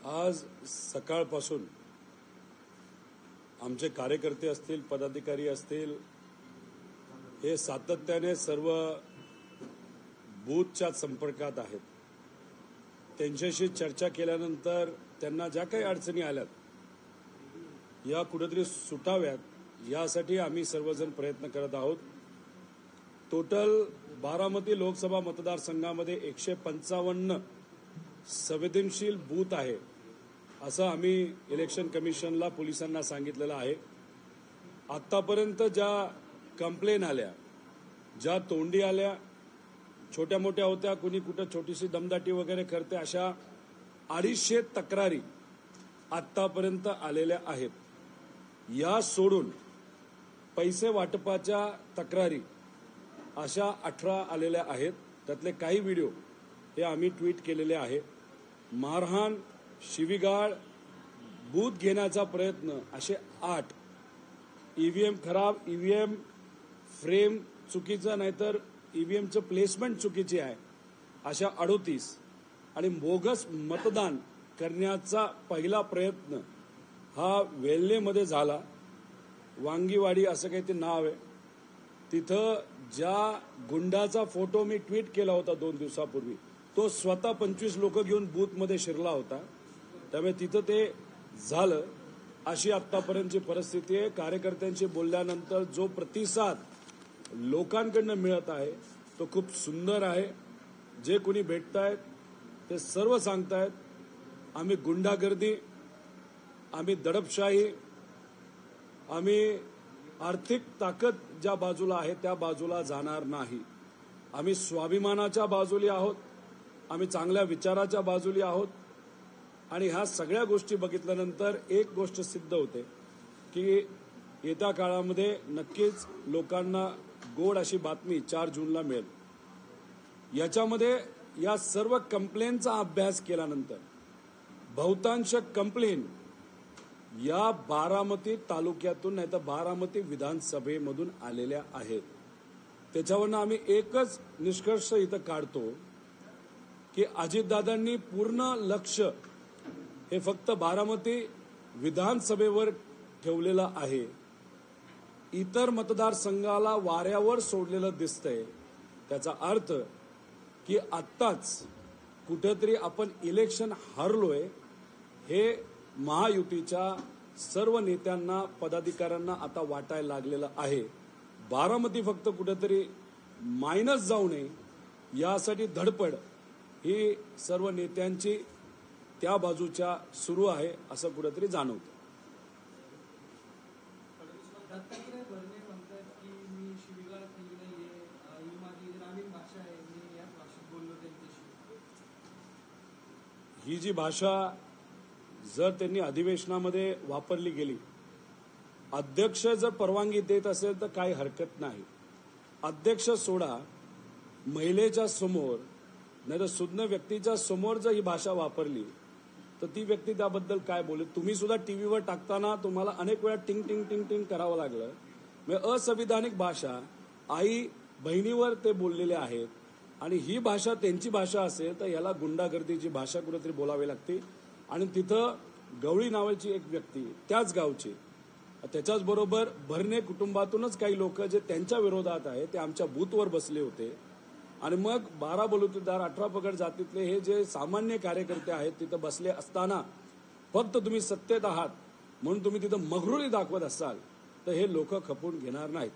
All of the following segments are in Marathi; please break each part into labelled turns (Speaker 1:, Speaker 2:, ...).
Speaker 1: आज सकाळपासून आमचे कार्यकर्ते असतील, पदाधिकारी असतील, हे सातत्याने सर्व बूथच्या संपर्कात आहेत. त्यांच्याशी चर्चा केल्यानंतर त्यांना ज्या काही अडचणी आल्यात या कुठेतरी सुटाव्यात यासाठी आम्ही सर्वजण प्रयत्न करत आहोत. टोटल बारामती लोकसभा मतदारसंघामध्ये 155 संवेदनशील बूथ आहे असं आम्ही इलेक्शन कमिशनला, पोलिसांना सांगितलेलं आहे. आतापर्यंत ज्या कंप्लेन आल्या, ज्या तोंडी आल्या, छोट्या मोठ्या होत्या, कुणी कुठं छोटीशी दमदाटी वगैरे करते, अशा 250 तक्रारी आतापर्यंत आलेल्या आहेत. या सोडून पैसे वाटपाच्या तक्रारी अशा 18 आलेल्या आहेत. त्यातले काही व्हिडिओ हे आम्ही ट्विट केलेले आहे. मारहाण, शिवीगाळ, बूथ घेण्याचा प्रयत्न असे 8, ईव्हीएम खराब, ईव्हीएम फ्रेम चुकीचं, नाहीतर ईव्हीएमचं प्लेसमेंट चुकीची आहे, अशा 38 आणि बोगस मतदान करण्याचा पहिला प्रयत्न हा वेल्हेमध्ये झाला. वांगीवाडी असं काही ते नाव आहे. तिथं ज्या गुंडाचा फोटो मी ट्विट केला होता 2 दिवसापूर्वी, तो स्वतः 25 लोक घेऊन बूथमध्ये शिरला होता. त्यामुळे तिथं ते झालं. अशी आतापर्यंतची परिस्थिती आहे. कार्यकर्त्यांशी बोलल्यानंतर जो प्रतिसाद लोकांकडनं मिळत आहे तो खूप सुंदर आहे. जे कोणी भेटतायत ते सर्व सांगतायत, आम्ही गुंडागर्दी, आम्ही दडपशाही, आम्ही आर्थिक ताकद ज्या बाजूला आहे त्या बाजूला जाणार नाही. आम्ही स्वाभिमानाच्या बाजूली आहोत, आम्ही चांगल्या विचाराच्या बाजूली आहोत. आणि ह्या सगळ्या गोष्टी बघितल्यानंतर एक गोष्ट सिद्ध होते की येत्या काळामध्ये नक्कीच लोकांना गोड अशी बातमी 4 जूनला मिळेल. याच्यामध्ये या सर्व कंप्लेनचा अभ्यास केल्यानंतर बहुतांश कंप्लेन या बारामती तालुक्यातून नाही तर बारामती विधानसभेमधून आलेल्या आहेत. त्याच्यावरनं आम्ही एकच निष्कर्ष इथं काढतो की अजितदादांनी पूर्ण लक्ष हे फक्त बारामती विधानसभेवर ठेवलेलं आहे. इतर मतदारसंघाला वाऱ्यावर सोडलेलं दिसतंय. त्याचा अर्थ की आत्ताच कुठेतरी आपण इलेक्शन हारलोय हे महायुतीच्या सर्व नेत्यांना, पदाधिकाऱ्यांना आता वाटायला लागलेलं आहे. बारामती फक्त कुठेतरी मायनस जाऊ नये यासाठी धडपड ही सर्व नेत्यांची त्या बाजूच्या सुरू आहे असं कुठेतरी जाणवतं.
Speaker 2: दत्तात्रय भरणे म्हणतात की मी शिवीगाळ केली नाहीये, ही माझी ग्रामीण भाषा आहे, मी याच भाषेत बोललो त्यांच्याशी.
Speaker 1: ही जी भाषा जर त्यांनी अधिवेशनामध्ये वापरली गेली, अध्यक्ष जर परवानगी देत असेल तर काही हरकत नाही. अध्यक्ष सोडा, महिलेच्या समोर नाही तर सुज्ञ व्यक्तीच्या समोर जर ही भाषा वापरली तर ती व्यक्ती त्याबद्दल काय बोलेल. तुम्ही सुद्धा टीव्हीवर टाकताना तुम्हाला अनेक वेळा टिंग टिंग टिंग टिंग करावं लागलं. म्हणजे असंविधानिक भाषा आई बहिणीवर ते बोललेले आहेत आणि ही भाषा त्यांची भाषा असेल तर याला गुंडागर्दीची भाषा कुठेतरी बोलावी लागते. आणि तिथं गवळी नावाची एक व्यक्ती त्याच गावची, त्याच्याच बरोबर भरणे कुटुंबातूनच काही लोक जे त्यांच्या विरोधात आहे ते आमच्या बूथवर बसले होते. आणि मग 12 बलुतेदार, 18 पगड जातीतले हे जे सामान्य कार्यकर्ते आहेत तिथं बसले असताना फक्त तुम्ही सत्तेत आहात म्हणून तुम्ही तिथं मगरुरी दाखवत असाल तर हे लोक खपवून घेणार नाहीत.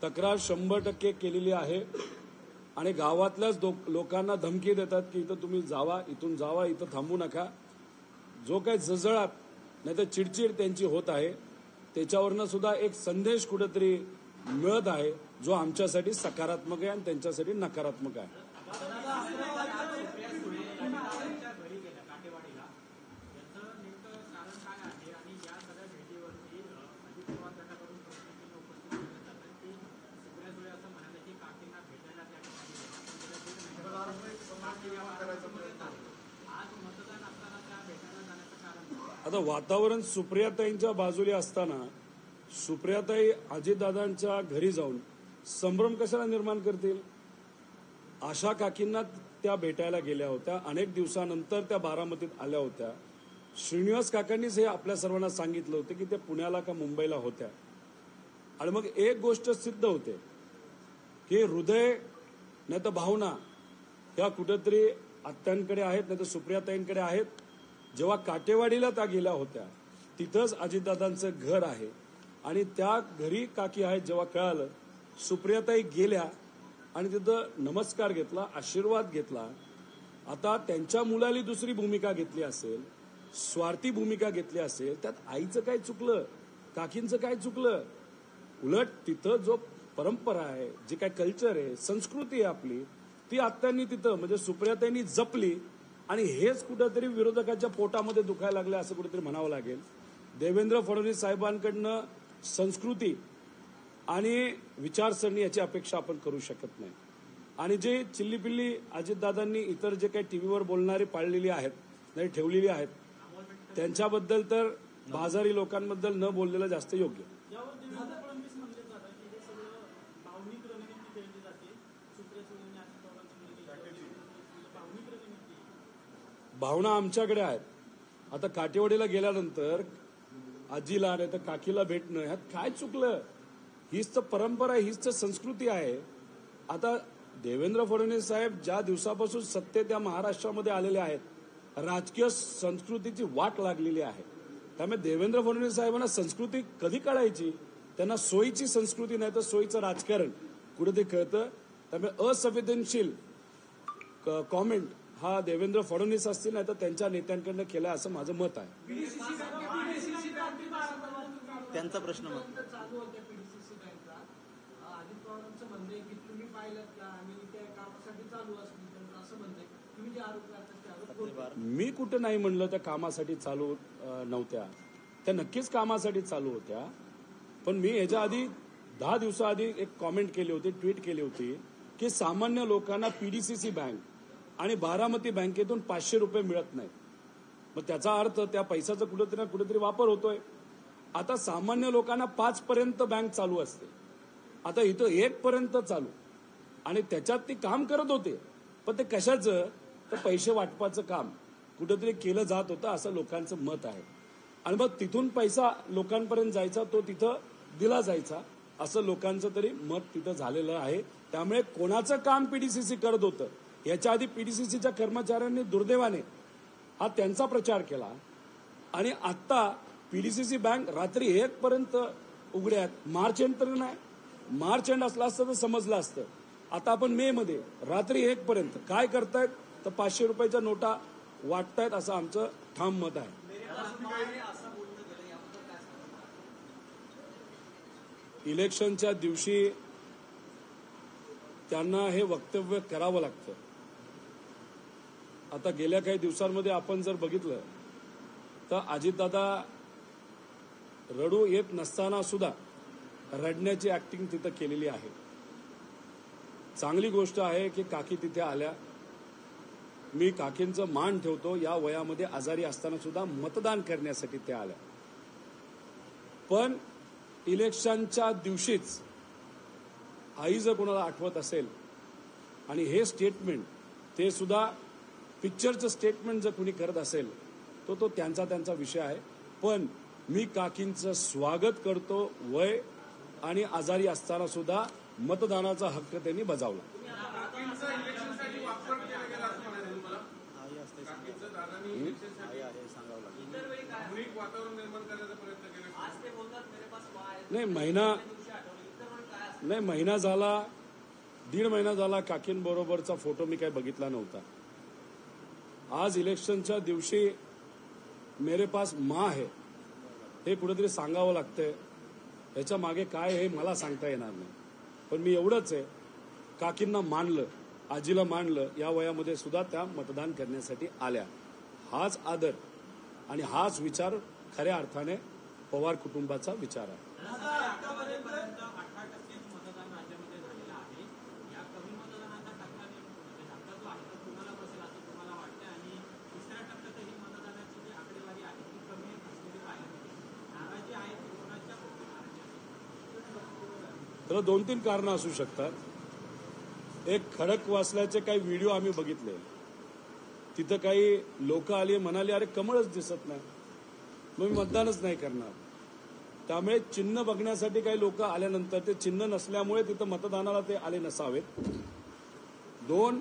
Speaker 1: तक्रार 100% केलेली आहे आणि गावातल्याच लोकांना धमकी देतात की इथं तुम्ही जावा, इथून जावा, इथं थांबू नका. जो काही जळजळाट नाही तर चिडचिड त्यांची होत आहे त्याच्यावरनं सुद्धा एक संदेश कुठेतरी मिळत आहे जो आमच्यासाठी सकारात्मक आहे आणि त्यांच्यासाठी नकारात्मक आहे. आता वातावरण सुप्रियाताईंच्या बाजूला असताना सुप्रियाताई अजितदादांच्या घरी जाऊन संभ्रम कशाला निर्माण करतील? आशा काकींना त्या भेटायला गेल्या होत्या, अनेक दिवसानंतर त्या बारामतीत आल्या होत्या. श्रीनिवास काकांनीच हे आपल्या सर्वांना सांगितलं होतं की ते पुण्याला का मुंबईला होत्या. आणि मग एक गोष्ट सिद्ध होते की हृदय नाही तर भावना ह्या कुठेतरी आत्यांकडे आहेत, नाही तर सुप्रियाताईंकडे आहेत. जेव्हा काटेवाडीला त्या गेल्या होत्या तिथंच अजितदादांचं घर आहे आणि त्या घरी काकी आहेत. जेव्हा कळालं, सुप्रियाताई गेल्या आणि तिथं नमस्कार घेतला, आशीर्वाद घेतला. आता त्यांच्या मुलाली दुसरी भूमिका घेतली असेल, स्वार्थी भूमिका घेतली असेल, त्यात आईचं काय चुकलं, काकींचं काय चुकलं? उलट तिथं जो परंपरा आहे, जे काय कल्चर आहे, संस्कृती आहे आपली, ती आत्यांनी तिथं म्हणजे सुप्रियाताईंनी जपली. आणि हेच कुठेतरी विरोधकाच्या पोटामध्ये दुखायला लागलं असं कुठेतरी म्हणावं लागेल. देवेंद्र फडणवीस साहेबांकडनं संस्कृती आणि विचारसरणी याची अपेक्षा आपण करू शकत नाही. आणि जे चिल्लीपिल्ली अजितदादांनी इतर जे काही टीव्हीवर बोलणारे पाळलेली आहेत, नाही ठेवलेली आहेत, त्यांच्याबद्दल तर बाजारी लोकांबद्दल न बोललेलं जास्त योग्य.
Speaker 2: यावर देवेंद्र फडणवीस म्हणले जातात की हे सगळं भावनिक रणनीती खेळली जाते. सुप्रिया सुळेंनी अजित पवारांची मुलगी भावनिक रणनीती.
Speaker 1: भावना आमच्याकडे आहेत. आता काटेवाडीला गेल्यानंतर आजीला नाही तर काकीला भेटणं ह्यात काय चुकलं? हीच तर परंपरा आहे, हीच तर संस्कृती आहे. आता देवेंद्र फडणवीस साहेब ज्या दिवसापासून सत्तेत या महाराष्ट्रामध्ये आलेले आहेत, राजकीय संस्कृतीची वाट लागलेली आहे. त्यामुळे देवेंद्र फडणवीस साहेबांना संस्कृती कधी कळायची? त्यांना सोयीची संस्कृती नाही तर सोयीचं राजकारण कुठे ते कळतं. त्यामुळे असंवेदनशील कॉमेंट हा देवेंद्र फडणवीस असतील नाही तर त्यांच्या नेत्यांकडनं केला असं माझं मत आहे.
Speaker 3: त्यांचा प्रश्न मग
Speaker 2: चालू होत्या पीडीसीसी बँका. अजित पवारांचं म्हणणं आहे की तुम्ही पाहिलं का आणि त्या कामासाठी चालू असतील त्यांचं असं म्हणणं आहे. तुम्ही जे आरोप करता ते आरोप खोटे.
Speaker 1: मी कुठं नाही म्हणलं त्या कामासाठी चालू नव्हत्या. त्या नक्कीच कामासाठी चालू होत्या. पण मी ह्याच्या आधी 10 दिवसाआधी एक कॉमेंट केली होती, ट्विट केली होती की सामान्य लोकांना पीडीसीसी बँक आणि बारामती बँकेतून 500 रुपये मिळत नाहीत. मग त्याचा अर्थ त्या पैशाचा कुठेतरी ना कुठेतरी वापर होतोय. आता सामान्य लोकांना 5 पर्यंत बँक चालू असते, आता इथं 1 पर्यंत चालू. आणि त्याच्यात ते काम करत होते. पण ते कशाचं? तर पैसे वाटपाचं काम कुठेतरी केलं जात होतं असं लोकांचं मत आहे. आणि मग तिथून पैसा लोकांपर्यंत जायचा, तो तिथं दिला जायचा असं लोकांचं तरी मत तिथं झालेलं आहे. त्यामुळे कोणाचं काम पीडीसीसी करत होतं याच्या आधी पीडीसीसीच्या कर्मचाऱ्यांनी दुर्दैवाने हा त्यांचा प्रचार केला. आणि आता पीडीसीसी बँक रात्री 1 पर्यंत उघड्या आहेत. मार्च एंड तर नाही, मार्च एंड असला असतं तर समजलं असतं. आता आपण मे मध्ये रात्री 1 पर्यंत काय करतायत तर 500 रुपयाच्या नोटा वाटतायत असं आमचं ठाम मत आहे. इलेक्शनच्या दिवशी त्यांना हे वक्तव्य करावं लागतं. आता गेल्या काही दिवसांमध्ये आपण जर बघितलं तर अजितदादा रडू येत नसताना सुद्धा रडण्याची ऍक्टिंग तिथं केलेली आहे. चांगली गोष्ट आहे की काकी तिथे आल्या. मी काकींचं मान ठेवतो. या वयामध्ये आजारी असताना सुद्धा मतदान करण्यासाठी त्या आल्या. पण इलेक्शनच्या दिवशीच आई जर कोणाला आठवत असेल आणि हे स्टेटमेंट ते सुद्धा पिक्चरचं स्टेटमेंट जर कुणी करत असेल तो त्यांचा विषय आहे. पण मी काकींचं स्वागत करतो. वय आणि आजारी असताना सुद्धा मतदानाचा हक्क त्यांनी बजावला. नाही महिना झाला, 1.5 महिना झाला काकींबरोबरचा फोटो मी काही बघितला नव्हता. आज इलेक्शनच्या दिवशी मेरे पास माँ है हे कुठेतरी सांगावं लागतंय. ह्याच्या मागे काय हे मला सांगता येणार नाही. पण मी एवढंच आहे, काकींना मानलं, आजीला मानलं. या वयामध्ये सुद्धा त्या मतदान करण्यासाठी आल्या. हाच आदर आणि हाच विचार खऱ्या अर्थाने पवार कुटुंबाचा विचार आहे. त्याला 2-3 कारणं असू शकतात. एक खडकवासल्याचे काही व्हिडिओ आम्ही बघितले. तिथं काही लोक आली म्हणाले अरे कमळच दिसत नाही, मग मी मतदानच नाही करणार. त्यामुळे चिन्ह बघण्यासाठी काही लोक आल्यानंतर ते चिन्ह नसल्यामुळे तिथं मतदानाला ते आले नसावेत. 2,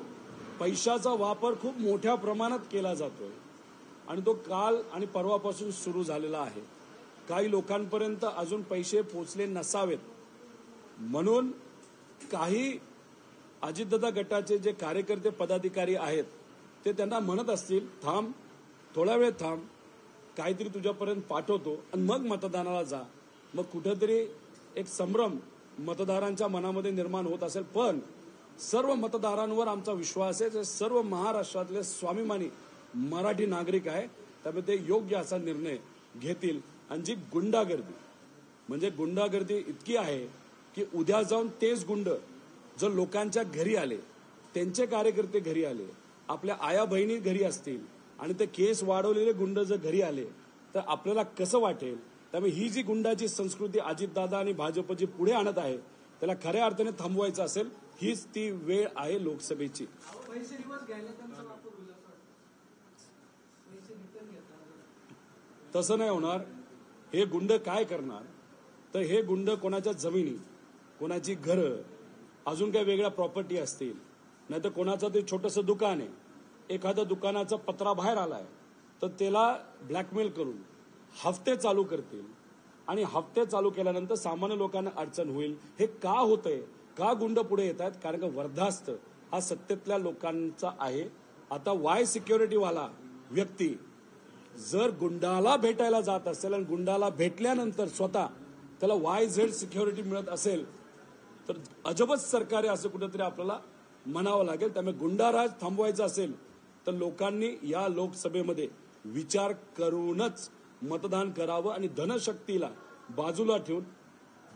Speaker 1: पैशाचा वापर खूप मोठ्या प्रमाणात केला जातोय आणि तो काल आणि परवापासून सुरू झालेला आहे. काही लोकांपर्यंत अजून पैसे पोचले नसावेत म्हणून काही अजितदादा गटाचे जे कार्यकर्ते पदाधिकारी आहेत ते त्यांना म्हणत असतील थांब, थोडा वेळ थांब, काहीतरी तुझ्यापर्यंत पाठवतो आणि मग मतदानाला जा. मग कुठेतरी एक संभ्रम मतदारांच्या मनामध्ये निर्माण होत असेल. पण सर्व मतदारांवर आमचा विश्वास आहे. सर्व महाराष्ट्रातले स्वाभिमानी मराठी नागरिक आहे, त्यामुळे ते योग्य असा निर्णय घेतील. आणि जी गुंडागर्दी म्हणजे गुंडागर्दी इतकी आहे की उद्या जाऊन तेच गुंड जर लोकांच्या घरी आले, त्यांचे कार्यकर्ते घरी आले, आपल्या आया बहिणी घरी असतील आणि ते केस वाढवलेले गुंड जर घरी आले तर आपल्याला कसं वाटेल. त्यामुळे ही जी गुंडाची संस्कृती अजितदादा आणि भाजपची पुढे आणत आहे त्याला खऱ्या अर्थाने थांबवायचं असेल, हीच ती वेळ आहे लोकसभेची. तसं नाही होणार. हे गुंड काय करणार तर हे गुंड कोणाच्या जमिनी, कोणाची घरं, अजून काही वेगळ्या प्रॉपर्टी असतील, नाहीतर कोणाचं ते छोटंसं दुकान आहे, एखाद्या दुकानाचा पत्रा बाहेर आलाय तर त्याला ब्लॅकमेल करून हफ्ते चालू करतील आणि हफ्ते चालू केल्यानंतर सामान्य लोकांना अडचण होईल. हे का होतंय, का गुंड पुढे येत आहेत? कारण का वर्धास्त हा सत्तेतल्या लोकांचा आहे. आता वाय सिक्युरिटीवाला व्यक्ती जर गुंडाला भेटायला जात असेल आणि गुंडाला भेटल्यानंतर स्वतः त्याला YZ सिक्युरिटी मिळत असेल तर अजबच सरकार आहे असं कुठेतरी आपल्याला म्हणावं लागेल. त्यामुळे गुंडाराज थांबवायचा असेल तर लोकांनी या लोकसभेमध्ये विचार करूनच मतदान करावं आणि धनशक्तीला बाजूला ठेवून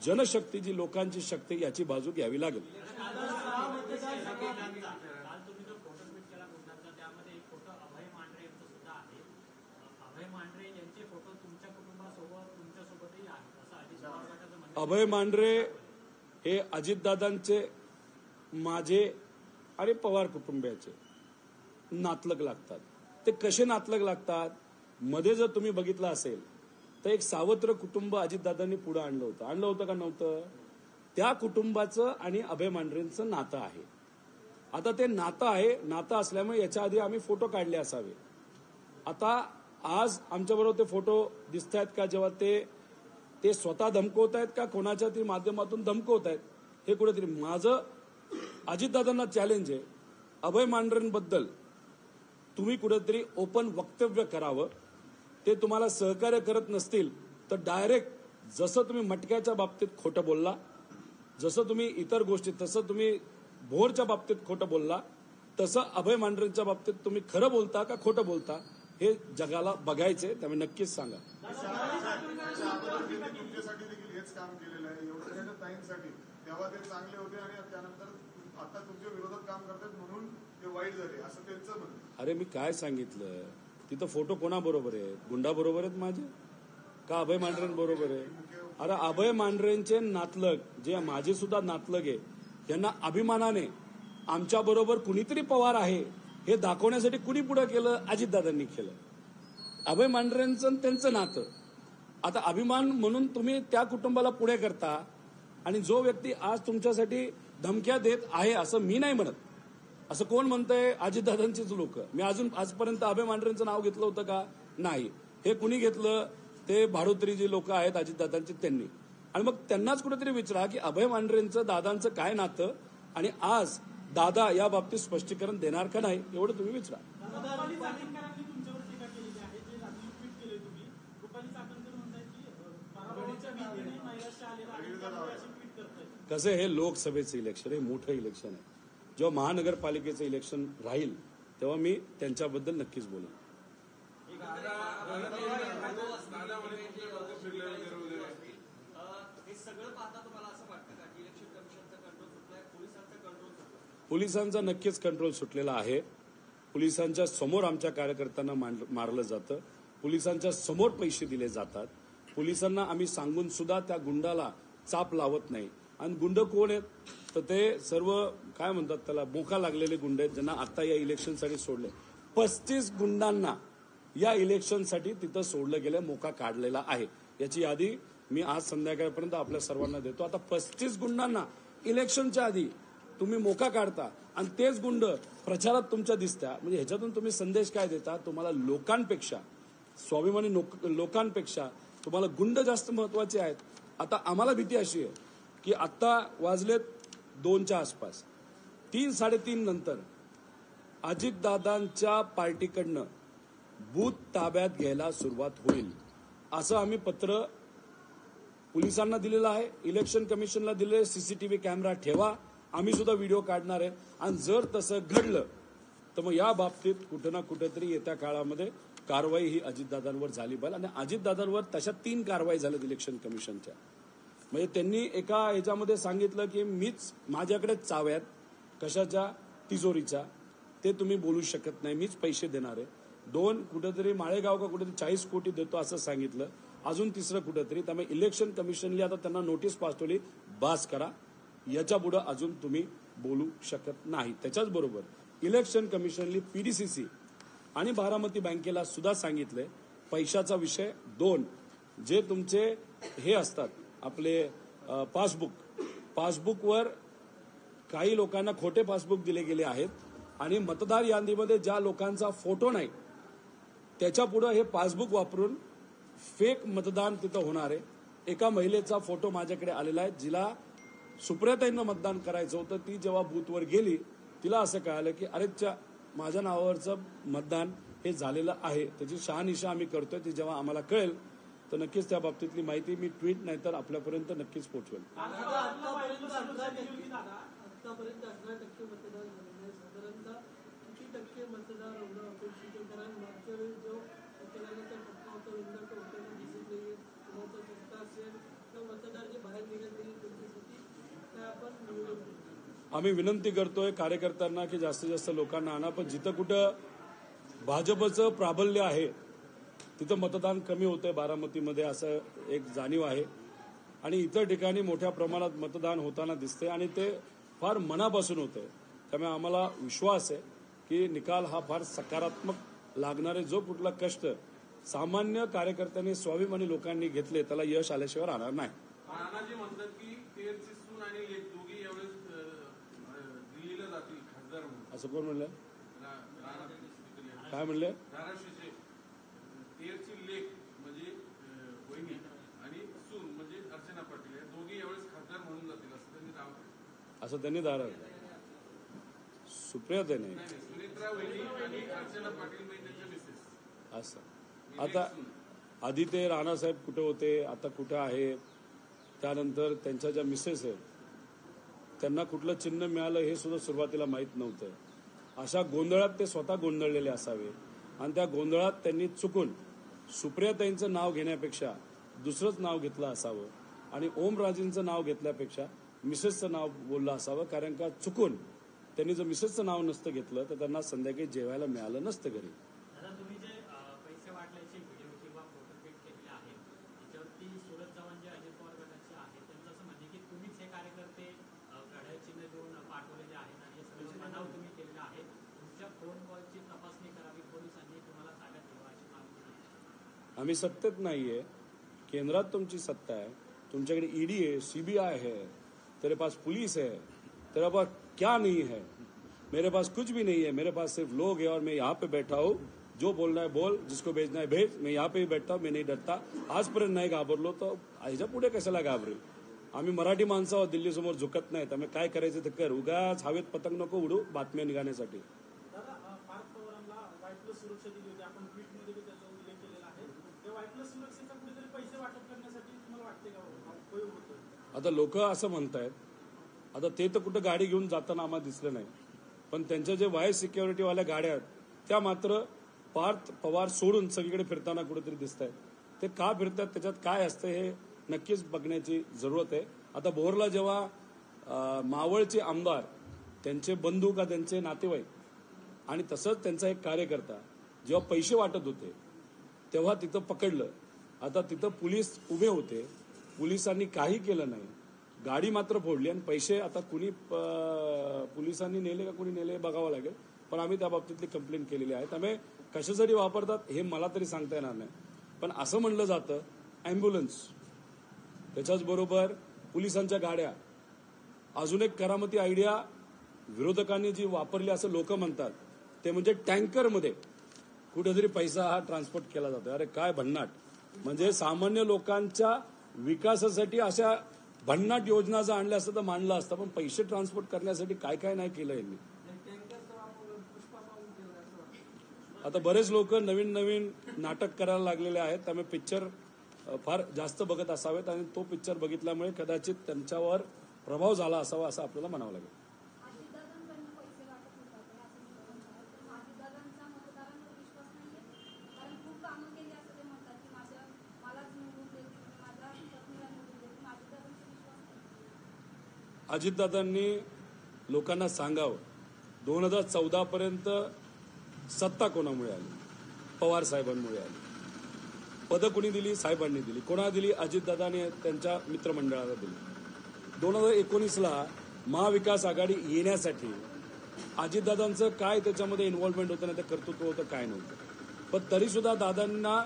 Speaker 1: जनशक्ती जी लोकांची शक्ती याची बाजू घ्यावी लागेल.
Speaker 2: काल तुम्ही जो फोटो ट्विट केला गुंडांचा त्यामध्ये एक फोटो अभय मांढरे यांचा सुद्धा आहे. अभय मांढरे यांचे फोटो तुमच्या कुटुंबासोबत तुमच्यासोबतही आहेत असं अजित पवार गटाचं म्हणणं.
Speaker 1: अभय मांढरे हे अजितदादांचे, माझे आणि पवार कुटुंबियाचे नातलग लागतात. ते कसे नातलग लागतात? मध्ये जर तुम्ही बघितलं असेल तर एक सावत्र कुटुंब अजितदादांनी पुढे आणलं होतं का नव्हतं? त्या कुटुंबाचं आणि अभय मांढरेंचं नातं आहे. आता ते नातं आहे, नातं असल्यामुळे याच्या आधी आम्ही फोटो काढले असावे. आता आज आमच्याबरोबर ते फोटो दिसत आहेत का, जेव्हा ते स्वतः धमकवत आहेत का कोणाच्या तरी माध्यमातून धमकवत आहेत, हे कुठेतरी माझं अजितदादांना चॅलेंज आहे. अभय मांढरेंबद्दल तुम्ही कुठेतरी ओपन वक्तव्य करावं. ते तुम्हाला सहकार्य करत नसतील तर डायरेक्ट जसं तुम्ही मटक्याच्या बाबतीत खोटं बोलला, जसं तुम्ही इतर गोष्टी, तसं तुम्ही भोरच्या बाबतीत खोटं बोलला, तसं अभय मांढरेंच्या बाबतीत तुम्ही खरं बोलता का खोटं बोलता हे जगाला बघायचंय. त्यामुळे नक्कीच सांगा.
Speaker 4: तुमच्यासाठी देखील हेच काम केलेलं आहे. एवढ्या ताईंसाठी तेव्हा ते चांगले होते आणि त्यानंतर आता तुमच्या विरोधात काम करतात म्हणून ते वाईट झाले असं त्यांचं म्हणणं.
Speaker 1: अरे मी काय सांगितलं, तिथं फोटो कोणाबरोबर आहेत? गुंडाबरोबर आहेत माझे का अभय मांढरेंबरोबर आहे? अरे अभय मांढरेंचे नातलग, जे माझे सुद्धा नातलग आहे, यांना अभिमानाने आमच्या बरोबर कुणीतरी पवार आहे हे दाखवण्यासाठी कुणी पुढे केलं? अजितदादांनी केलं. अभय मांढरेंचं त्यांचं नातं. आता अभिमान म्हणून तुम्ही त्या कुटुंबाला पुढे करता आणि जो व्यक्ती आज तुमच्यासाठी धमक्या देत आहे असं मी नाही म्हणत. असं कोण म्हणतंय? अजितदादांचीच लोक. मी आजपर्यंत अभय मांढरेंचं नाव घेतलं होतं का? नाही. हे कुणी घेतलं? ते भाडोत्री जी लोक आहेत अजितदादांची त्यांनी. आणि मग त्यांनाच कुठेतरी विचारा की अभय मांढरेंचं दादांचं काय नातं आणि आज दादा या बाबतीत स्पष्टीकरण देणार का नाही, एवढं तुम्ही विचारा.
Speaker 2: रुपाली चाकणकरांनी तुमच्यावर टीका केलेली आहे. जे रात्री ट्विट केले तुम्ही, रुपाली चाकणकर म्हणतात की पराभवाच्या भीतीने नैराश्य आलेलं आहे त्यामुळे अशी ट्विट करतायत.
Speaker 1: कसं हे लोकसभेचं इलेक्शन, हे मोठं इलेक्शन आहे. जेव्हा महानगरपालिकेचं इलेक्शन राहील तेव्हा मी त्यांच्याबद्दल नक्कीच बोलेन. पोलिसांचा नक्कीच कंट्रोल सुटलेला आहे. पोलिसांच्या समोर आमच्या कार्यकर्त्यांना मारलं जातं. पोलिसांच्या समोर पैसे दिले जातात. पोलिसांना आम्ही सांगून सुद्धा त्या गुंडाला चाप लावत नाही. आणि गुंड कोण आहेत तर ते सर्व काय म्हणतात त्याला मोका लागलेले गुंड आहेत ज्यांना आता या इलेक्शनसाठी सोडले. 35 गुंडांना या इलेक्शनसाठी तिथं सोडलं गेलं, मोका काढलेला आहे. याची यादी मी आज संध्याकाळपर्यंत आपल्या सर्वांना देतो. आता 35 गुंडांना इलेक्शनच्या आधी तुम्ही मोका काढता आणि तेच गुंड प्रचारात तुमच्या दिसत्या, म्हणजे ह्याच्यातून तुम्ही संदेश काय देता? तुम्हाला लोकांपेक्षा, स्वाभिमानी लोकांपेक्षा तुम्हाला गुंड जास्त महत्वाचे आहेत. आता आम्हाला भीती अशी आहे की आता वाजलेत 2च्या आसपास, 3-3:30 नंतर अजितदादांच्या पार्टीकडनं बूथ ताब्यात घ्यायला सुरुवात होईल असं आम्ही पत्र पोलिसांना दिलेलं आहे, इलेक्शन कमिशनला दिलेलं. सीसीटीव्ही कॅमेरा ठेवा, आम्ही सुद्धा व्हिडिओ काढणार आहे. आणि जर तसं घडलं तर मग या बाबतीत कुठं ना कुठेतरी येत्या काळामध्ये कारवाई ही अजितदादांवर झाली पाहिजे. आणि अजितदादांवर तशा 3 कारवाई झाल्यात इलेक्शन कमिशनच्या. म्हणजे त्यांनी एका ह्याच्यामध्ये सांगितलं की मीच, माझ्याकडे चाव्यात कशाच्या, तिजोरीच्या, ते तुम्ही बोलू शकत नाही, मीच पैसे देणार आहे. 2 कुठेतरी माळेगाव का कुठेतरी 40 कोटी देतो असं सांगितलं. अजून 3रं कुठेतरी. त्यामुळे इलेक्शन कमिशनने आता त्यांना नोटीस पाठवली, बास करा, याच्या पुढे अजून तुम्ही बोलू शकत नाही. त्याच्याच बरोबर इलेक्शन कमिशनने पीडीसीसी आणि बारामती बँकेला सुद्धा सांगितलंय पैशाचा विषय. 2 जे तुमचे हे असतात आपले पासबुकवर काही लोकांना खोटे पासबुक दिले गेले आहेत आणि मतदार यादीमध्ये ज्या लोकांचा फोटो नाही त्याच्या पुढे हे पासबुक वापरून फेक मतदान तिथं होणार आहे. एका महिलेचा फोटो माझ्याकडे आलेला आहे, जिला सुप्रियाताईंना मतदान करायचं होतं. ती जेव्हा बूथवर गेली तिला असं कळालं की अरे माझ्या नावावरचं मतदान हे झालेलं आहे. त्याची शहानिशा आम्ही करतोय. ती जेव्हा आम्हाला कळेल तर नक्कीच त्या बाबतीतली माहिती मी ट्विट नाही तर आपल्यापर्यंत नक्कीच पोहोचवेल.
Speaker 5: आतापर्यंत 18% मतदान झालेलं आहे. साधारणतः किती टक्के मतदार होणं अपेक्षित आहे? कारण मागच्या वेळेस जो मतदानाचा टप्पा होता यंदा तो होताना दिसत नाहीये. कुणाचा टक्का असेल तर मतदार जे बाहेर निघत नाही त्यांच्यासाठी काय आपण नियोजन करतो?
Speaker 1: आम्ही विनंती करतोय कार्यकर्त्यांना की जास्तीत जास्त लोकांना आणा, पण जिथं कुठं भाजपचं प्राबल्य आहे तिथं मतदान कमी होतंय. बारामतीमध्ये असं एक जाणीव आहे आणि इतर ठिकाणी मोठ्या प्रमाणात मतदान होताना दिसते आणि ते फार मनापासून होतंय. त्यामुळे आम्हाला विश्वास आहे की निकाल हा फार सकारात्मक लागणारे. जो कुठला कष्ट सामान्य कार्यकर्त्यांनी, स्वाभिमानी लोकांनी घेतले त्याला यश आल्याशिवाय राहणार नाही.
Speaker 6: राणाजी म्हणतात की तेरची सून आणि लेक दोघी यावेळेस दिल्लीला जातील खासदार म्हणून.
Speaker 1: असं कोण म्हणलं? काय म्हणले?
Speaker 6: धाराशिवचे तेरची लेक म्हणजे वहिनी आणि सून म्हणजे अर्चना पाटील या दोघी यावेळेस खासदार म्हणून जातील असं त्यांनी नाव.
Speaker 1: असं त्यांनी सुप्रियाताई नाही,
Speaker 6: सुनेत्रा वहिनी आणि अर्चना पाटील म्हणजे त्यांच्या मिसेस
Speaker 1: असं. आता आधी ते राणासाहेब कुठे होते, आता कुठे आहे, त्यानंतर त्यांच्या ज्या मिसेस आहेत त्यांना कुठलं चिन्ह मिळालं हे सुद्धा सुरुवातीला माहीत नव्हतं. अशा गोंधळात ते स्वतः गोंधळलेले असावे आणि त्या गोंधळात त्यांनी चुकून सुप्रियाताईंचं नाव घेण्यापेक्षा दुसरंच नाव घेतलं असावं आणि ओमराजेंचं नाव घेतल्यापेक्षा मिसेसचं नाव बोललं असावं. कारण का चुकून त्यांनी जर मिसेसचं नाव नसतं घेतलं तर त्यांना संध्याकाळी जेवायला मिळालं नसतं घरी.
Speaker 2: दादा, तुम्ही जे पैसे वाटल्याचे व्हिडिओ किंवा फोटो ट्विट केलेले आहेत त्याच्यावरती सुरत चव्हाण जे अजित पवार गटाचे आहेत त्यांचं असं म्हणजे की तुम्हीच हे कार्यकर्ते घड्याळ चिन्ह देऊन पाठवलेले आहेत आणि हे सगळं बनाव तुम्ही केलेला आहे. तुमच्या फोन कॉलची तपासणी करावी, पोलिसांनी तुम्हाला ताब्यात घ्यावं अशी मागणी आहे.
Speaker 1: आम्ही सत्तेत नाहीये, केंद्रात तुमची सत्ता है, तुमच्याकडे ईडी है, सीबीआई है, तेरे पास पुलिस है, तेरे पास क्या नहीं है? मेरे पास कुछ भी नहीं है. मेरे पास सिर्फ लोग है और मैं यहाँ पे बैठा हूँ. जो बोलना है बोल, जिसको भेजना है भेज. मैं यहाँ पे ही बैठा हूँ, मैं नहीं डरता. आजपर्यंत नाही घाबरलो तर ह्याच्या पुढे कशाला घाबरेल? आम्ही मराठी माणसं आहोत, दिल्लीसमोर झुकत नाही. त्यामुळे काय करायचं ते कर. उगाच हवेत पतंग नको उडू बातम्या निघाण्यासाठी.
Speaker 5: दादा, पार्थ पवारांना व्हाईट प्लस सुरक्षा दिली होती, आपण ट्विटमध्ये त्याचा उल्लेख केलेला आहे. त्या व्हाईट प्लस सुरक्षेचा कुठेतरी पैसे वाटप करण्यासाठी तुम्हाला वाटते का उपयोग होतो?
Speaker 1: आता लोक असं म्हणतायत, आता ते तर कुठं गाडी घेऊन जाताना आम्हाला दिसलं नाही, पण त्यांच्या जे वाय सिक्युरिटीवाल्या गाड्या आहेत त्या मात्र पार्थ पवार सोडून सगळीकडे फिरताना कुठेतरी दिसत आहेत. ते का फिरतात, त्याच्यात काय असतं हे नक्कीच बघण्याची जरूरत आहे. आता भोरला जेव्हा मावळचे आमदार, त्यांचे बंधू का त्यांचे नातेवाईक आणि तसंच त्यांचा एक कार्यकर्ता जेव्हा पैसे वाटत होते तेव्हा तिथं पकडलं. आता तिथं पोलीस उभे होते, पोलिसांनी काही केलं नाही. गाडी मात्र फोडली आणि पैसे आता कुणी पोलिसांनी नेले का कुणी नेले बघावं लागेल, पण आम्ही त्या बाबतीतली कंप्लेंट केलेली आहे. त्यामुळे कशासाठी वापरतात हे मला तरी सांगता येणार नाही, पण असं म्हणलं जातं अँब्युलन्स, त्याच्याच बरोबर पोलिसांच्या गाड्या, अजून एक करामती आयडिया विरोधकांनी जी वापरली असं लोक म्हणतात ते म्हणजे टँकरमध्ये कुठेतरी पैसा हा ट्रान्सपोर्ट केला जातो. अरे काय भन्नाट, म्हणजे सामान्य लोकांच्या विकासासाठी अशा भन्नाट योजना जर आणल्या असतं तर मांडलं असतं, पण पैसे ट्रान्सपोर्ट करण्यासाठी काय काय नाही केलं यांनी. आता बरेच लोक नवीन नवीन नाटक करायला लागलेले आहेत, त्यामुळे पिक्चर फार जास्त बघत असावेत आणि तो पिक्चर बघितल्यामुळे कदाचित त्यांच्यावर प्रभाव झाला असावा असं आपल्याला म्हणावं लागेल. अजितदादांनी लोकांना सांगावं 2014 पर्यंत सत्ता कोणामुळे आली? पवार साहेबांमुळे आली. पदं कोणी दिली? साहेबांनी दिली. कोणा दिली? अजितदादांनी त्यांच्या मित्रमंडळाला दिली. 2019ला महाविकास आघाडी येण्यासाठी अजितदादांचं काय त्याच्यामध्ये इन्व्हॉल्वमेंट होतं, नाही तर कर्तृत्व होतं, काय नव्हतं, पण तरी सुद्धा दादांना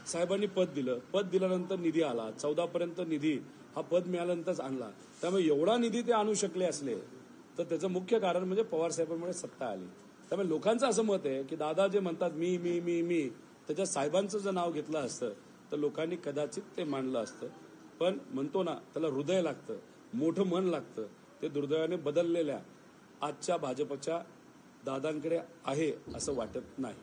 Speaker 1: साहेबांनी पद दिलं. पद दिल्यानंतर निधी आला. 14 पर्यंत निधी हा पद मिळाल्यानंतरच आणला. त्यामुळे एवढा निधी ते आणू शकले असले तर त्याचं मुख्य कारण म्हणजे पवार साहेबांमुळे सत्ता आली. त्यामुळे लोकांचं असं मत आहे की दादा जे म्हणतात मी मी मी मी, त्याच्या साहेबांचं जर नाव घेतलं असतं तर लोकांनी कदाचित ते मानलं असतं. पण म्हणतो ना, त्याला हृदय लागतं, मोठं मन लागतं. ते दुर्दैवाने बदललेल्या आजच्या भाजपच्या दादांकडे आहे असं वाटत नाही.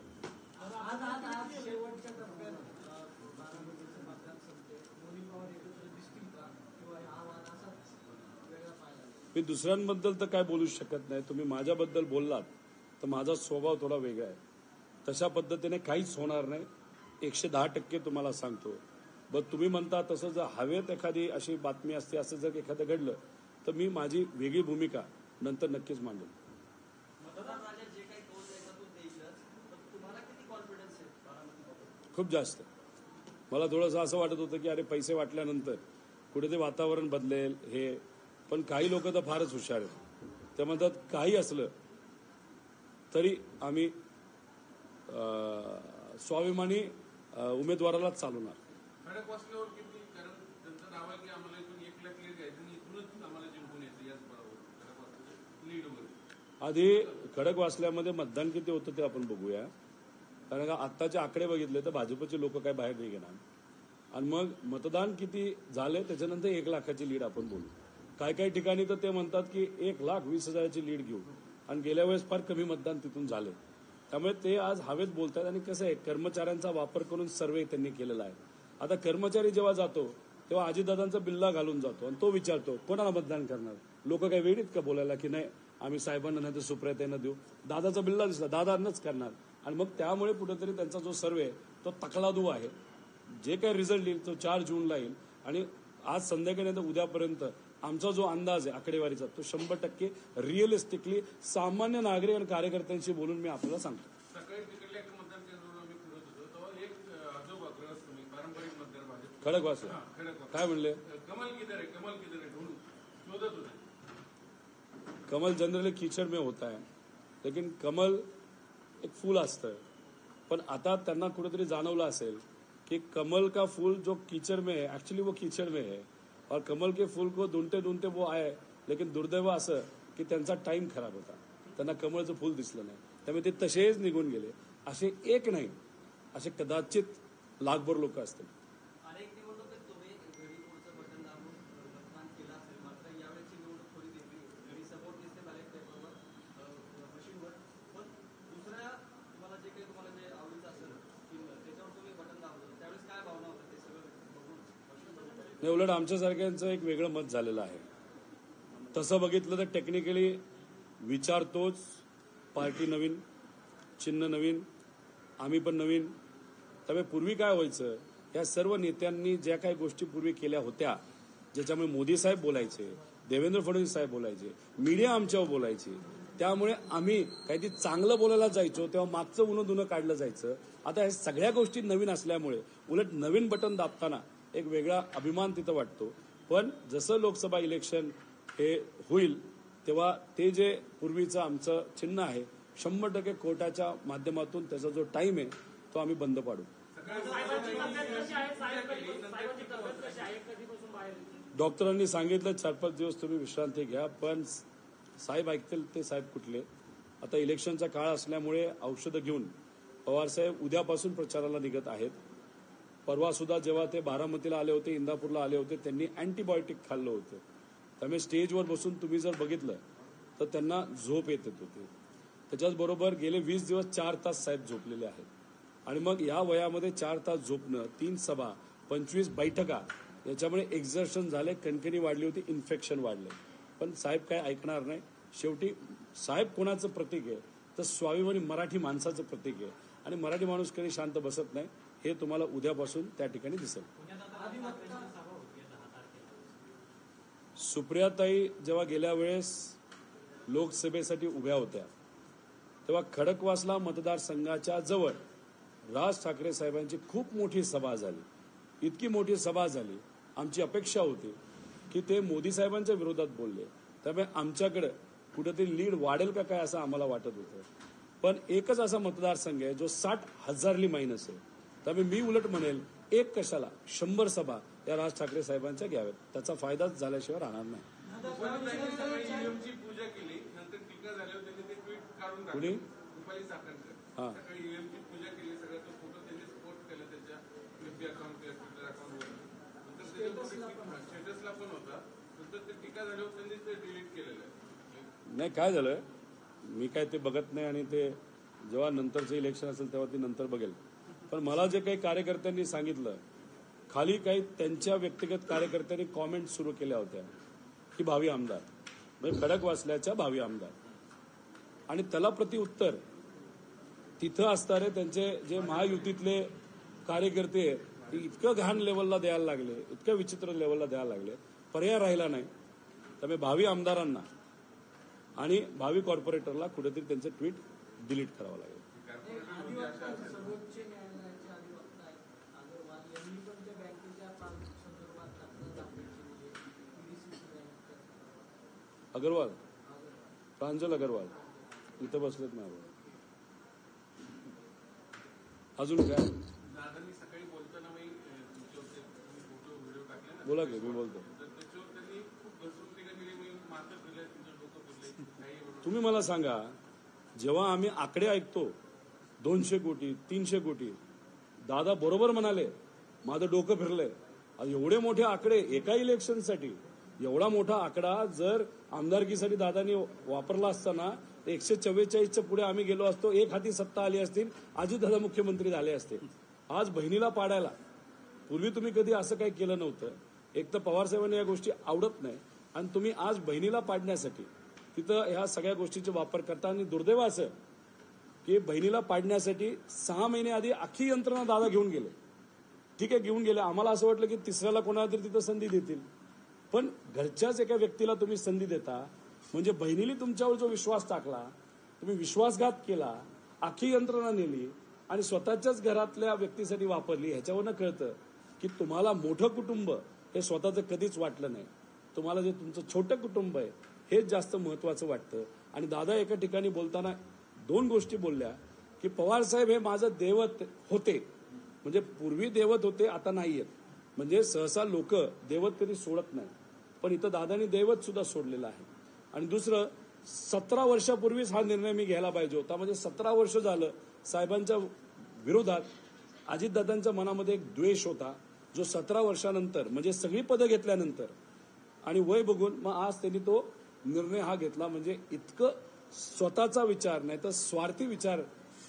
Speaker 1: मी दुसऱ्यांबद्दल तर काय बोलू शकत नाही. तुम्ही माझ्याबद्दल बोललात तर माझा स्वभाव थोडा वेगळा आहे. तशा पद्धतीने काहीच होणार नाही, 110% तुम्हाला सांगतो. बरं, तुम्ही म्हणता तसं जर हवेत एखादी अशी बातमी असते, असं जर एखादं घडलं तर मी माझी वेगळी भूमिका नंतर नक्कीच मांडेल. खूप जास्त. मला थोडंसं असं वाटत होतं की अरे पैसे वाटल्यानंतर कुठे ते वातावरण बदलेल हे, पण काही लोक तर फारच हुशार आहेत. ते म्हणतात काही असलं तरी आम्ही स्वाभिमानी उमेदवारालाच चालवणार.
Speaker 6: खडक वाचल्यावर किती, कारण त्यांचं नाव आहे की आम्हाला इथून 1 लाख लीड घ्यायचं आणि इथूनच आम्हाला जिंकून यायचं याच बरोबर लीडवर.
Speaker 1: आधी खडक वाचल्यामध्ये मतदान किती होतं ते आपण बघूया, कारण का आत्ताचे आकडे बघितले तर भाजपचे लोक काय बाहेर नाही घेणार. आणि मग मतदान किती झाले त्याच्यानंतर 1 लाखाची लीड आपण बोलू. काय काही ठिकाणी तर ते म्हणतात की 1,20,000ची लीड घेऊ, आणि गेल्या वेळेस फार कमी मतदान तिथून झाले. त्यामुळे ते आज हवेत बोलतात. आणि कसं आहे, कर्मचाऱ्यांचा वापर करून सर्वे त्यांनी केलेला आहे. आता कर्मचारी जेव्हा जातो तेव्हा अजितदादांचा बिल्ला घालून जातो आणि तो विचारतो कोणाला मतदान करणार. लोक काही वेळीत का बोलायला की नाही आम्ही साहेबांना नाही तर सुप्रियाताईंना देऊ. दादाचा बिल्ला दिसला दादांनाच करणार. आणि मग त्यामुळे कुठेतरी त्यांचा जो सर्वे तो तकलादू आहे. जे काही रिझल्ट येईल तो 4 जूनला येईल. आणि आज संध्याकाळी उद्यापर्यंत आमचा जो अंदाज आहे आकडेवारीचा तो 100% रिअलिस्टिकली सामान्य नागरिक आणि कार्यकर्त्यांशी बोलून मी आपल्याला सांगतो.
Speaker 6: सकाळी तिकडल्या एका मतदान केंद्रावर आम्ही फिरत होतो तेव्हा एक आजोबा गृहस्थ पारंपरिक मतदार भाजप
Speaker 1: खडक वाचला काय म्हणले,
Speaker 6: कमल किधर है ढूंढू शोधत होते.
Speaker 1: कमल जनरली कीचड़ में होता है, लेकिन कमल एक फूल असतं. पण आता त्यांना कुठेतरी जाणवलं असेल कि कमल का फूल जो कीचड़ में है एक्चुअली वो कीचड़ में है और कमल के फूल को ढूंढते ढूंढते वो आए. लेकिन दुर्दैव असं की त्यांचा टाइम खराब होता, त्यांना कमळचं फूल दिसलं नाही. त्यामुळे ते तसेच निघून गेले. असे एक नाही, असे कदाचित लाखभर लोक असतील.
Speaker 3: अनेक निवडणुकीत तुम्ही घडी पुढचं बटन दाबून मतदान केलं असेल, मात्र यावेळेची निवडणूक थोडी वेगळी. घडी सपोर्ट दिसते बॅलेट पेपरवर, मशीनवर, पण दुसऱ्या तुम्हाला जे काही तुम्हाला जे आवडीचं असेल त्याच्यावर तुम्ही बटन दाबलं, त्यावेळेस काय भावना होतं ते सगळं बघून?
Speaker 1: नाही, उलट आमच्यासारख्यांचं एक वेगळं मत झालेलं आहे. तसं बघितलं तर टेक्निकली विचार तोच, पार्टी नवीन, चिन्ह नवीन, आम्ही पण नवीन. त्यामुळे पूर्वी काय व्हायचं, या सर्व नेत्यांनी ज्या काही गोष्टी पूर्वी केल्या होत्या ज्याच्यामुळे मोदी साहेब बोलायचे, देवेंद्र फडणवीस साहेब बोलायचे, मीडिया आमच्यावर बोलायची, त्यामुळे आम्ही काहीतरी चांगलं बोलायला जायचो तेव्हा मागचं उनं दुनं काढलं जायचं. आता हे सगळ्या गोष्टी नवीन असल्यामुळे उलट नवीन बटन दाबताना एक वेगळा अभिमान तिथं वाटतो. पण जसं लोकसभा इलेक्शन हे होईल तेव्हा ते जे पूर्वीचं आमचं चिन्ह आहे 100% कोर्टाच्या माध्यमातून त्याचा जो टाइम आहे तो आम्ही बंद पाडू.
Speaker 2: साहेबांची तब्येत कशी आहे? साहेबांची तब्येत कशी आहे? कधीपासून बाहेर येते?
Speaker 1: डॉक्टरांनी सांगितलं 4-5 दिवस तुम्ही विश्रांती घ्या, पण साहेब ऐकतील ते साहेब कुठले. आता इलेक्शनचा काळ असल्यामुळे औषधं घेऊन पवारसाहेब उद्यापासून प्रचाराला निघत आहेत. परवा सुद्धा जेव्हा ते बारामतीला आले होते, इंदापूरला आले होते, त्यांनी अँटीबायोटिक खाल्लं होतं. त्यामुळे स्टेजवर बसून तुम्ही जर बघितलं तर त्यांना झोप येत होती. त्याच्याचबरोबर गेले 20 दिवस 4 तास साहेब झोपलेले आहेत. आणि मग या वयामध्ये 4 तास झोपणं, 3 सभा, 25 बैठका, याच्यामुळे एक्झर्शन झाले, कणकणी वाढली होती, इन्फेक्शन वाढले. पण साहेब काय ऐकणार नाही. शेवटी साहेब कोणाचं प्रतीक आहे तर स्वाभिमानी मराठी माणसाचं प्रतीक आहे. आणि मराठी माणूस कधी शांत बसत नाही, हे तुम्हाला उद्यापासून त्या ठिकाणी दिसेल. सुप्रियाताई जेव्हा गेल्या वेळेस लोकसभेसाठी उभ्या होत्या तेव्हा खडकवासला मतदारसंघाच्या जवळ राज ठाकरे साहेबांची खूप मोठी सभा झाली. इतकी मोठी सभा झाली, आमची अपेक्षा होती की ते मोदी साहेबांच्या विरोधात बोलले, त्यामुळे आमच्याकडे कुठेतरी लीड वाढेल का काय असं आम्हाला वाटत होतं. पण एकच असा मतदारसंघ आहे जो 60,000ली मायनस आहे. त्यामुळे मी उलट म्हणेल एक कशाला 100 सभा या राज ठाकरे साहेबांच्या घ्याव्यात, त्याचा फायदाच झाल्याशिवाय राहणार नाही.
Speaker 6: ईव्हीएमची पूजा केली, नंतर टीका झाल्यावर त्यांनी ते ट्विट काढून
Speaker 1: कुणी?
Speaker 6: टाकलं. रुपाली चाकणकर
Speaker 1: हा.
Speaker 6: सकाळी ईव्हीएमची पूजा केली, सगळा तो फोटो त्यांनी पोस्ट केला त्यांच्या एफबी अकाउंट किंवा ट्विटर अकाउंटवर. नंतर स्टेटसला पण होता. नंतर ते टीका झाल्यावर त्यांनी ते डिलीट केलेलं आहे.
Speaker 1: नाही, काय झालं, मी काय ते बघत नाही आणि ते जेव्हा नंतरचं इलेक्शन असेल तेव्हा ती नंतर बघेल. पण मला जे काही कार्यकर्त्यांनी सांगितलं, खाली काही त्यांच्या व्यक्तिगत कार्यकर्त्यांनी कॉमेंट सुरू केल्या होत्या की भावी आमदार, म्हणजे खडकवासल्याच्या भावी आमदार. आणि त्याला प्रत्युत्तर तिथं असणारे त्यांचे जे महायुतीतले कार्यकर्ते ते इतकं घाण लेवलला द्यायला लागले, इतकं विचित्र लेवलला द्यायला लागले, पर्याय राहिला नाही. त्यामुळे भावी आमदारांना आणि भावी कॉर्पोरेटरला कुठेतरी त्यांचं ट्विट डिलीट करावं लागेल.
Speaker 5: सर्वोच्च न्यायालयाचे अधिवक्ता अग्रवाल यांनी पण त्या बँकेच्या संदर्भात तक्रार दाखल केली आहे.
Speaker 1: अग्रवाल, प्रांजल अग्रवाल इथं बसलेत नाही. अजून काय
Speaker 6: दादांनी सकाळी बोलताना मी फोटो व्हिडिओ टाकले ना,
Speaker 1: बोला की, मी बोलतो.
Speaker 6: तर त्याच्यावर त्यांनी खूप घसरून टीका केली. मी माथं फिरले, तुमचं डोकं फिरले, काही
Speaker 1: तुम्ही मला सांगा, जेव्हा आम्ही आकडे ऐकतो 200 कोटी 300 कोटी, दादा बरोबर म्हणाले माझं डोकं फिरलंय. एवढे मोठे आकडे एका इलेक्शनसाठी, एवढा मोठा आकडा जर आमदारकीसाठी दादानी वापरला असताना 144च्या पुढे आम्ही गेलो असतो, एक हाती सत्ता आली असतील, अजितदादा मुख्यमंत्री झाले असते. आज बहिणीला पाडायला, पूर्वी तुम्ही कधी असं काही केलं नव्हतं. एक तर पवारसाहेबांना या गोष्टी आवडत नाही आणि तुम्ही आज बहिणीला पाडण्यासाठी तिथं ह्या सगळ्या गोष्टीचा वापर करता. आणि दुर्दैव असं की बहिणीला पाडण्यासाठी 6 महिने आधी अख्खी यंत्रणा दादा घेऊन गेले. ठीक आहे, घेऊन गेले. आम्हाला असं वाटलं की तिसऱ्याला कोणाला तरी तिथं संधी देतील, पण घरच्याच एका व्यक्तीला तुम्ही संधी देता म्हणजे बहिणीने तुमच्यावर जो विश्वास टाकला, तुम्ही विश्वासघात केला, अख्खी यंत्रणा नेली आणि स्वतःच्याच घरातल्या व्यक्तीसाठी वापरली. ह्याच्यावरनं कळतं की तुम्हाला मोठं कुटुंब हे स्वतःचं कधीच वाटलं नाही. तुम्हाला जे तुमचं छोटं कुटुंब आहे हेच जास्त महत्वाचं वाटतं. आणि दादा एका ठिकाणी बोलताना 2 गोष्टी बोलल्या की पवारसाहेब हे माझं दैवत होते, म्हणजे पूर्वी दैवत होते, आता नाही आहेत. म्हणजे सहसा लोक दैवत कधी सोडत नाही, पण इथं दादानी दैवत सुद्धा सोडलेलं आहे. आणि दुसरं, 17 वर्षापूर्वीच हा निर्णय मी घ्यायला पाहिजे होता. म्हणजे 17 वर्ष झालं साहेबांच्या विरोधात अजितदादांच्या मनामध्ये एक द्वेष होता, जो 17 वर्षानंतर म्हणजे सगळी पदं घेतल्यानंतर आणि वय बघून मग आज त्यांनी तो निर्णय हा घेतला. म्हणजे इतकं स्वतःचा विचार नाही तर स्वार्थी विचार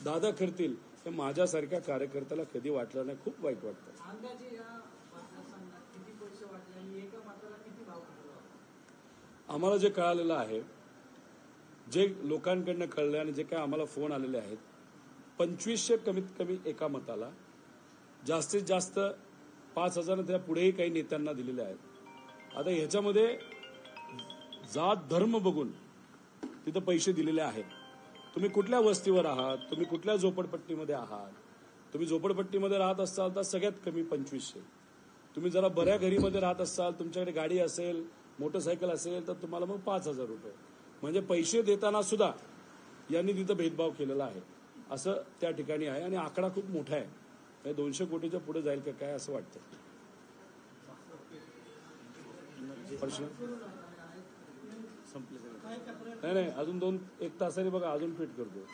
Speaker 1: दादा करतील हे माझ्यासारख्या कार्यकर्त्याला कधी वाटलं नाही. खूप वाईट वाटतं.
Speaker 5: अंदाजे या मतदारसंघात किती पैसे वाटले आणि एका मताला किती भाव मिळाला?
Speaker 1: आम्हाला जे कळालेलं आहे, जे लोकांकडनं कळलं आणि जे काय आम्हाला फोन आलेले आहेत, 2500 कमीत कमी एका मताला, जास्तीत जास्त 5000 त्या पुढेही काही नेत्यांना दिलेले आहेत. आता ह्याच्यामध्ये जात धर्म बघून तिथं पैसे दिलेले आहेत. तुम्ही कुठल्या वस्तीवर आहात, तुम्ही कुठल्या झोपडपट्टीमध्ये आहात, तुम्ही झोपडपट्टीमध्ये राहत असाल तर सगळ्यात कमी 2500. तुम्ही जरा बऱ्या घरीमध्ये राहत असाल, तुमच्याकडे गाडी असेल, मोटरसायकल असेल, तर तुम्हाला मग 5,000 रुपये. म्हणजे पैसे देताना सुद्धा यांनी तिथं भेदभाव केलेला आहे असं त्या ठिकाणी आहे. आणि आकडा खूप मोठा आहे. 200 कोटीच्या पुढे जाईल का काय असं वाटतं. प्रश्न संपले. नाही अजून 1 तासाने बघा, अजून ट्विट करतो.